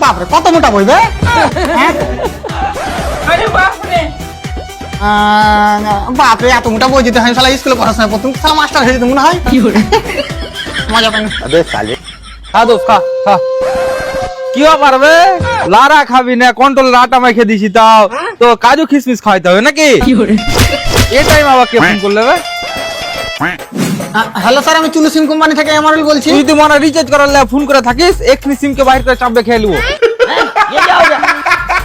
বাপরে কত মোটা বই বে হ্যাঁ? বাপরে এত মোটা বই যেতে হয় শালা স্কুলে পড়াশোনা করতাম শালা মাস্টার হয়ে যেত মনে হয় মজা পাই अबे साले খা দোস্ত খা খা কি পারবে লারা খাবি না কন্ট্রোল আটা মাইখে দিছি তাও তো কাজু কিশমিশ খাইতে হবে নাকি এই টাইম আবার কে ফোন করলে বে হ্যালো স্যার আমি চুলু সিম কোম্পানি থেকে এমআরএল বলছি তুই তো মনে রিচার্জ করার লাই ফোন করে থাকিস এক্ষুনি সিম কে বাইরে করে চাপবে খেয়ে লিবো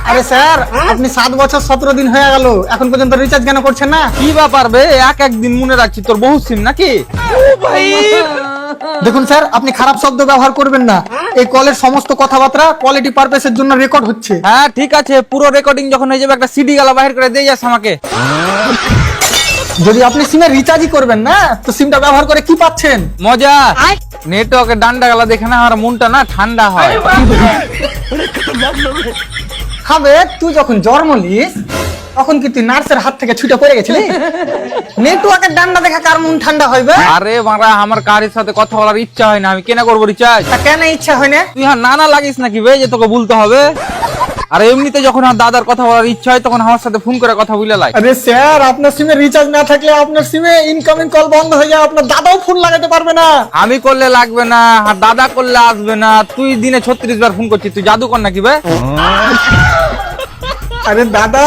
আরে স্যার আপনি 7 বছর 17 দিন হয়ে গেল এখন পর্যন্ত রিচার্জ কেন করছেন না কি ব্যাপার বে এক এক দিন মনে রাখছি তোর বহু সিম নাকি দেখুন স্যার আপনি খারাপ শব্দ ব্যবহার করবেন না এই কলের সমস্ত কথাবার্তা কোয়ালিটি পারপাসের জন্য রেকর্ড হচ্ছে হ্যাঁ ঠিক আছে পুরো রেকর্ডিং যখন হয়ে যাবে একটা সিডি গালা বাইরে করে দিয়ে যাস আমাকে যদি আপনি সিমে রিচার্জই করবেন না তো সিমটা ব্যবহার করে কি পাচ্ছেন মজা নেটওয়ার্কের ডান্ডা গালা দেখে না আমার মনটা না ঠান্ডা হয় হবে তুই যখন জন্ম নিস তখন কি তুই নার্সের হাত থেকে ছুটে পড়ে গেছিলি নেটওয়ার্কের ডান্ডা দেখা কার মন ঠান্ডা হইবে আরে মারা আমার কারের সাথে কথা বলার ইচ্ছা হয় না আমি কেন করবো রিচার্জ তা কেন ইচ্ছা হয় না তুই হ্যাঁ নানা লাগিস নাকি বে যে তোকে বলতে হবে আর এমনিতে যখন আমার দাদার কথা বলার ইচ্ছা হয় তখন আমার সাথে ফোন করে কথা বলে লাই আরে স্যার আপনার সিমে রিচার্জ না থাকলে আপনার সিমে ইনকামিং কল বন্ধ হয়ে যায় আপনার দাদাও ফোন লাগাতে পারবে না আমি করলে লাগবে না আর দাদা করলে আসবে না তুই দিনে 36 বার ফোন করছিস তুই জাদু কর নাকি বে আরে দাদা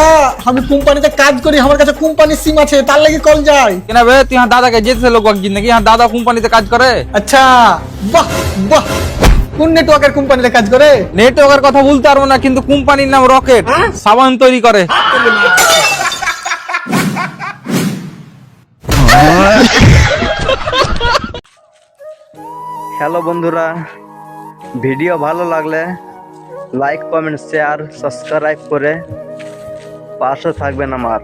আমি কোম্পানিতে কাজ করি আমার কাছে কোম্পানির সিম আছে তার লাগি কল যায় কেন বে তুই হ্যাঁ দাদাকে যেতে লোক একদিন নাকি হ্যাঁ দাদা কোম্পানিতে কাজ করে আচ্ছা বাহ বাহ কোন নেটওয়ার্কের কোম্পানিতে কাজ করে নেটওয়ার্কের কথা বলতে পারবো না কিন্তু কোম্পানির নাম রকেট সাবান তৈরি করে হ্যালো বন্ধুরা ভিডিও ভালো লাগলে লাইক কমেন্ট শেয়ার সাবস্ক্রাইব করে পাশে থাকবেন আমার।